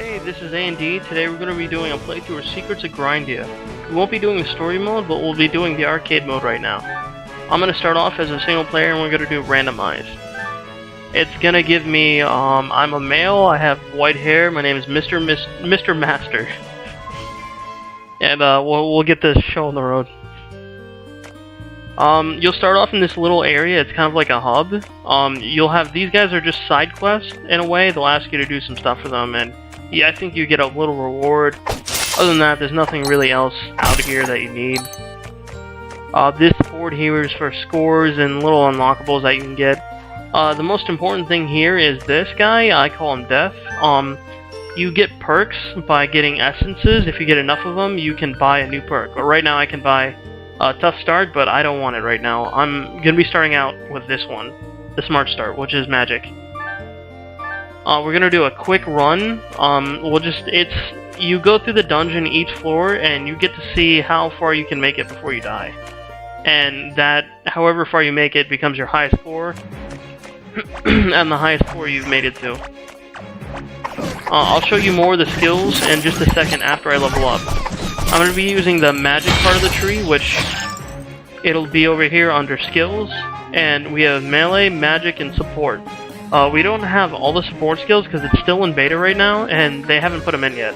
Hey, this is A&D. Today we're going to be doing a playthrough of Secrets of Grindia. We won't be doing the story mode, but we'll be doing the arcade mode right now. I'm going to start off as a single player and we're going to do randomized. It's going to give me, I'm a male, I have white hair, my name is MisterMaster. And we'll get this show on the road. You'll start off in this little area. It's kind of like a hub. You'll have, these guys are just side quests in a way. They'll ask you to do some stuff for them, and yeah, I think you get a little reward. Other than that, there's nothing really else out here that you need. This board here is for scores and little unlockables that you can get. The most important thing here is this guy. I call him Death. You get perks by getting essences. If you get enough of them, you can buy a new perk. But right now I can buy Tough Start, but I don't want it right now. I'm gonna be starting out with this one, the Smart Start, which is magic. We're gonna do a quick run. You go through the dungeon each floor, and you get to see how far you can make it before you die. And that, however far you make it, becomes your highest score, and the highest score you've made it to. I'll show you more of the skills in just a second after I level up. I'm going to be using the magic part of the tree, which it'll be over here under skills, and we have melee, magic, and support. We don't have all the support skills because it's still in beta right now, and they haven't put them in yet.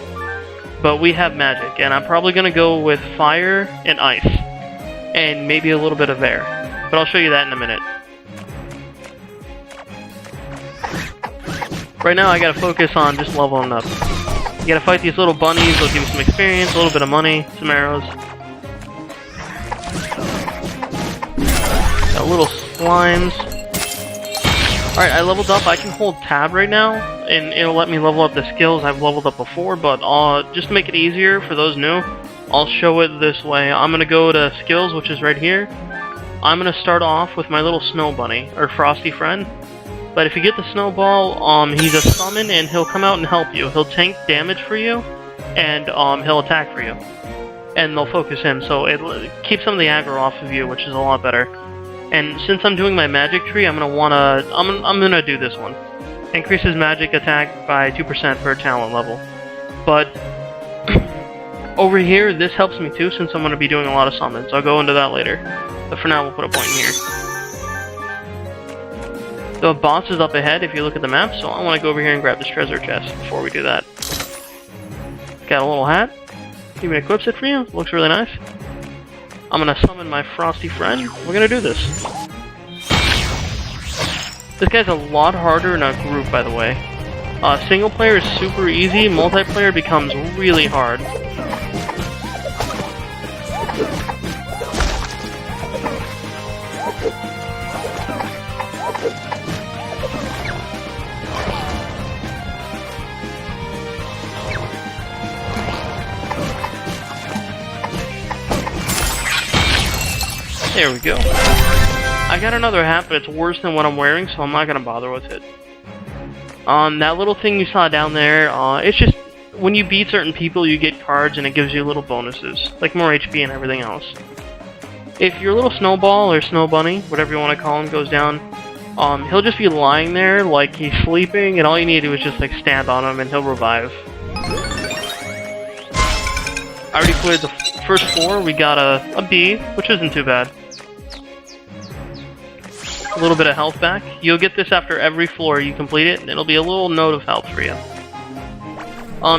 But we have magic, and I'm probably going to go with fire and ice, and maybe a little bit of air. But I'll show you that in a minute. Right now I gotta focus on just leveling up. You gotta fight these little bunnies, they'll give you some experience, a little bit of money, some arrows. Got little slimes. Alright, I leveled up. I can hold tab right now, and it'll let me level up the skills I've leveled up before, but just to make it easier for those new, I'll show it this way. I'm gonna go to skills, which is right here. I'm gonna start off with my little snow bunny, or frosty friend. But if you get the snowball, he's a summon and he'll come out and help you. He'll tank damage for you, and he'll attack for you. And they'll focus him, so it keeps some of the aggro off of you, which is a lot better. And since I'm doing my magic tree, I'm gonna do this one. Increases magic attack by 2% per talent level. But over here, this helps me too, since I'm gonna be doing a lot of summons. I'll go into that later. But for now, we'll put a point in here. The boss is up ahead if you look at the map, so I want to go over here and grab this treasure chest before we do that. Got a little hat. Even equips it for you. Looks really nice. I'm going to summon my frosty friend. We're going to do this. This guy's a lot harder in a group, by the way. Single player is super easy. Multiplayer becomes really hard. There we go. I got another hat, but it's worse than what I'm wearing, so I'm not gonna bother with it. That little thing you saw down there, it's just, when you beat certain people, you get cards, and it gives you little bonuses, like more HP and everything else. If your little snowball, or snow bunny, whatever you want to call him, goes down, he'll just be lying there, like he's sleeping, and all you need to do is just, like, stand on him, and he'll revive. I already cleared the first floor. We got a B, which isn't too bad. A little bit of health back. You'll get this after every floor you complete it, and it'll be a little note of health for you.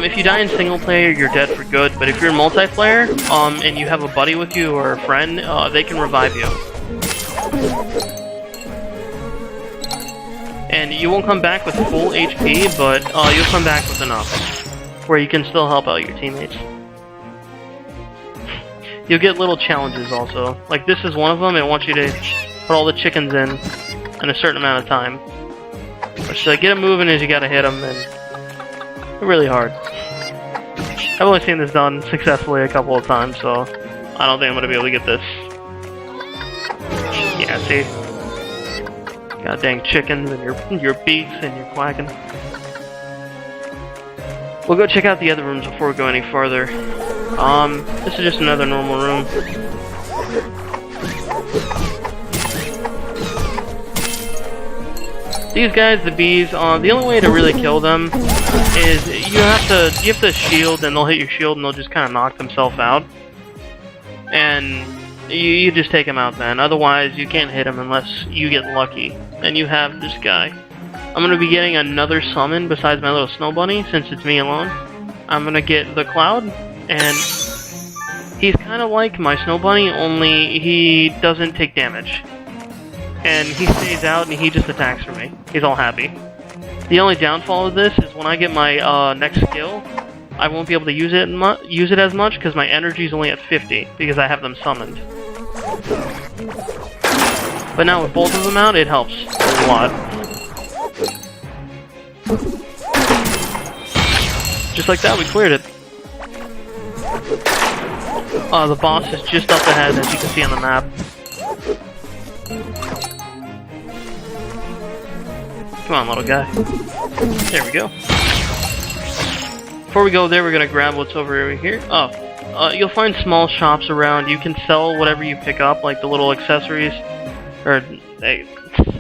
If you die in single player, you're dead for good, but if you're in multiplayer, and you have a buddy with you or a friend, they can revive you. And you won't come back with full HP, but you'll come back with enough, where you can still help out your teammates. You'll get little challenges also. Like this is one of them, it wants you to put all the chickens in a certain amount of time. So get them moving as you gotta hit them, and they're really hard. I've only seen this done successfully a couple of times, so I don't think I'm gonna be able to get this. Yeah, see? God dang chickens and your beaks and your quacking. We'll go check out the other rooms before we go any farther. This is just another normal room. These guys, the bees, the only way to really kill them is you have to shield, and they'll hit your shield, and they'll just kind of knock themselves out, and you just take them out then. Otherwise, you can't hit them unless you get lucky. And you have this guy. I'm gonna be getting another summon besides my little snow bunny, since it's me alone. I'm gonna get the Cloud, and he's kind of like my snow bunny, only he doesn't take damage. And he stays out, and he just attacks for me. He's all happy. The only downfall of this is when I get my next skill, I won't be able to use it as much because my energy is only at 50 because I have them summoned. But now with both of them out, it helps a lot. Just like that, we cleared it. The boss is just up ahead, as you can see on the map. Come on, little guy. There we go. Before we go there, we're gonna grab what's over here. You'll find small shops around. You can sell whatever you pick up, like the little accessories, or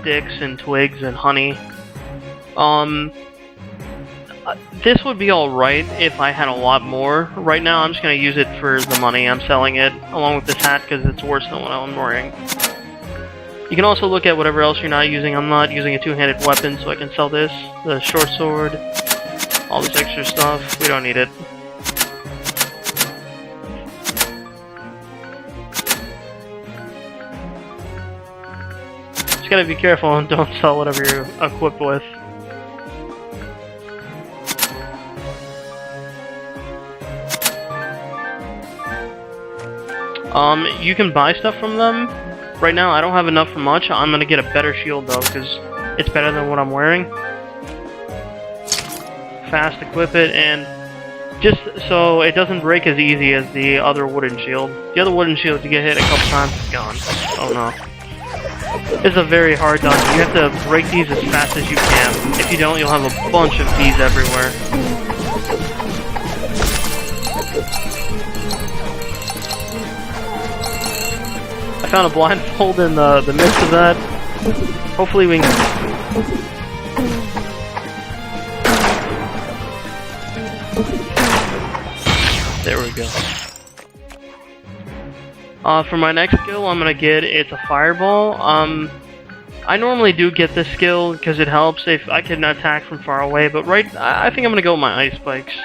sticks and twigs and honey. This would be alright if I had a lot more. Right now, I'm just gonna use it for the money. I'm selling it, along with this hat, because it's worse than what I'm wearing. You can also look at whatever else you're not using. I'm not using a two-handed weapon, so I can sell this, the short sword, all this extra stuff. We don't need it. Just gotta be careful and don't sell whatever you're equipped with. You can buy stuff from them. Right now, I don't have enough for much. I'm gonna get a better shield though, because it's better than what I'm wearing. Fast equip it, and just so it doesn't break as easy as the other wooden shield. The other wooden shield, you get hit a couple times, it's gone. Oh no. It's a very hard dungeon. You have to break these as fast as you can. If you don't, you'll have a bunch of bees everywhere. I found a blindfold in the midst of that. Hopefully we can... There we go. For my next skill, I'm gonna get, it's a fireball. I normally do get this skill because it helps if I can attack from far away, but I think I'm gonna go with my ice spikes.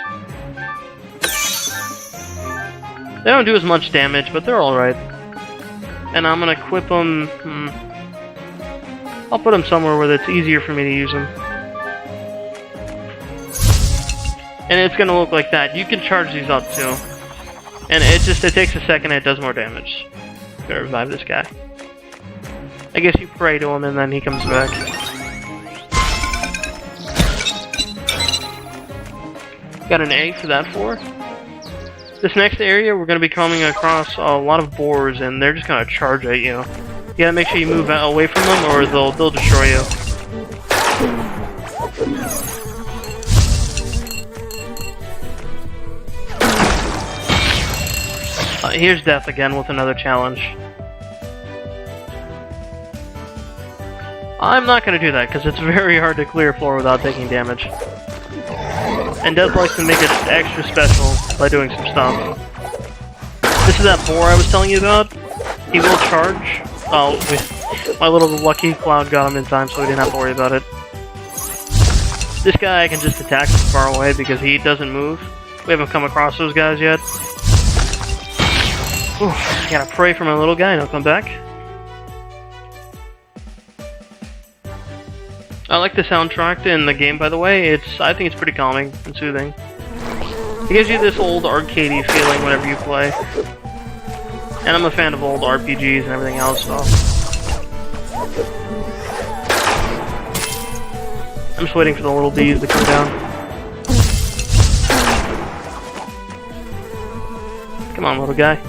They don't do as much damage, but they're alright. And I'm gonna equip them. I'll put them somewhere where it's easier for me to use them. And it's gonna look like that. You can charge these up too. And it takes a second and it does more damage. Gotta revive this guy. I guess you pray to him and then he comes back. Got an A for that for. This next area, we're going to be coming across a lot of boars, and they're just going to charge at you. You gotta make sure you move away from them, or they'll destroy you. Here's death again with another challenge. I'm not going to do that, because it's very hard to clear a floor without taking damage. And Death likes to make it extra special by doing some stuff. This is that boar I was telling you about. He will charge. Oh, my little lucky cloud got him in time, so we didn't have to worry about it. This guy I can just attack from far away because he doesn't move. We haven't come across those guys yet. Ooh, I gotta pray for my little guy and he'll come back. I like the soundtrack in the game, by the way. I think it's pretty calming and soothing. It gives you this old arcadey feeling whenever you play. And I'm a fan of old RPGs and everything else, so... I'm just waiting for the little bees to come down. Come on, little guy.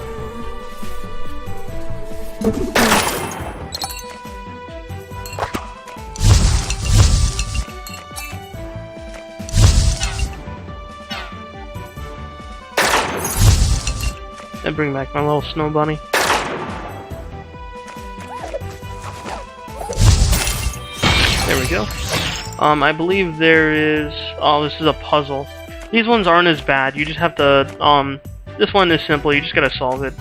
I bring back my little snow bunny. There we go. I believe there is... Oh, this is a puzzle. These ones aren't as bad. You just have to... This one is simple. You just gotta solve it.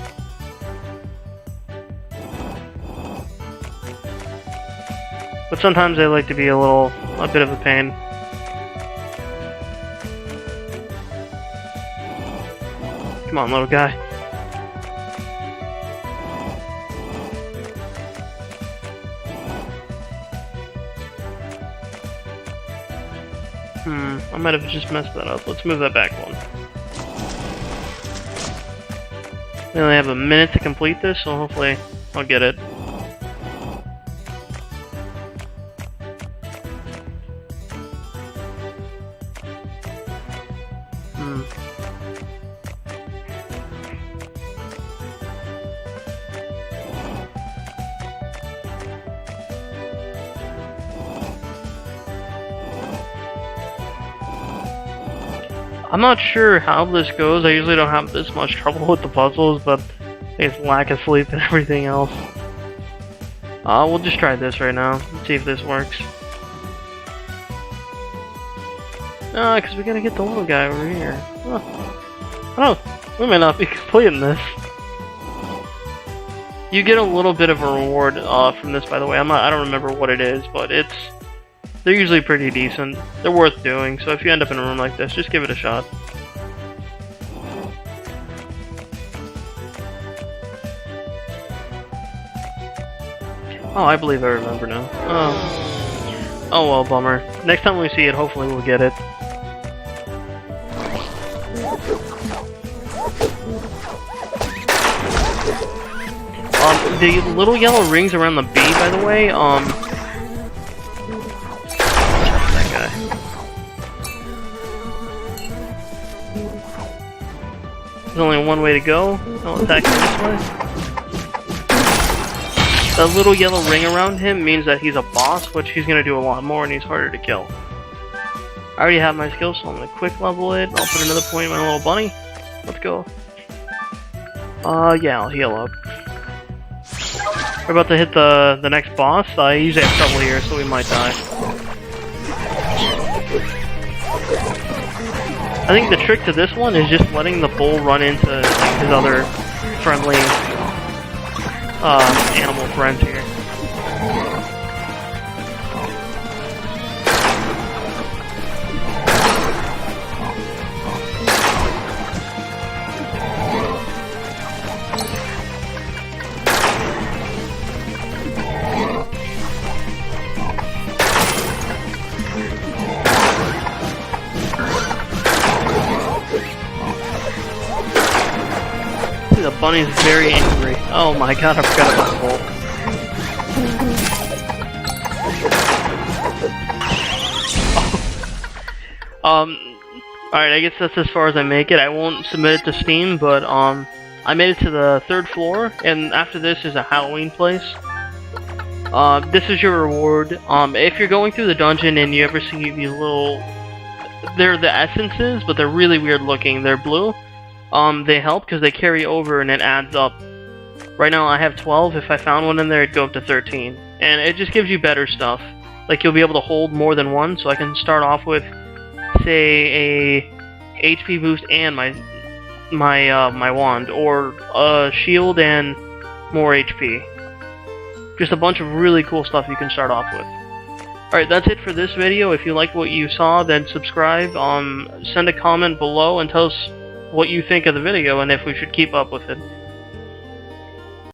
But sometimes they like to be a bit of a pain. Come on, little guy. I might have just messed that up. Let's move that back one. We only have a minute to complete this, so hopefully I'll get it. I'm not sure how this goes. I usually don't have this much trouble with the puzzles, but it's lack of sleep and everything else. We'll just try this right now and see if this works. Because we gotta get the little guy over here. Oh, we may not be completing this. You get a little bit of a reward from this, by the way. I don't remember what it is, but they're usually pretty decent. They're worth doing, so if you end up in a room like this, just give it a shot. Oh, I believe I remember now. Oh well, bummer. Next time we see it, hopefully we'll get it. The little yellow rings around the bee, by the way, that guy. There's only one way to go. I'll attack him this way. That little yellow ring around him means that he's a boss, which he's gonna do a lot more and he's harder to kill. I already have my skills, so I'm gonna quick level it. I'll put another point in my little bunny. Let's go. Yeah, I'll heal up. We're about to hit the next boss. I usually have trouble here, so we might die. I think the trick to this one is just letting the bull run into his other friendly animal friends here. The bunny's very angry. Oh my god, I forgot about the bolt. Alright, I guess that's as far as I make it. I won't submit it to Steam, but I made it to the 3rd floor, and after this is a Halloween place. This is your reward. If you're going through the dungeon and you ever see these little... They're the essences, but they're really weird looking. They're blue. They help because they carry over and it adds up. Right now I have 12. If I found one in there, it'd go up to 13. And it just gives you better stuff. Like, you'll be able to hold more than one, so I can start off with, say, a HP boost and my wand, or a shield and more HP. Just a bunch of really cool stuff you can start off with. Alright, that's it for this video. If you like what you saw, then subscribe. Send a comment below and tell us what you think of the video and if we should keep up with it.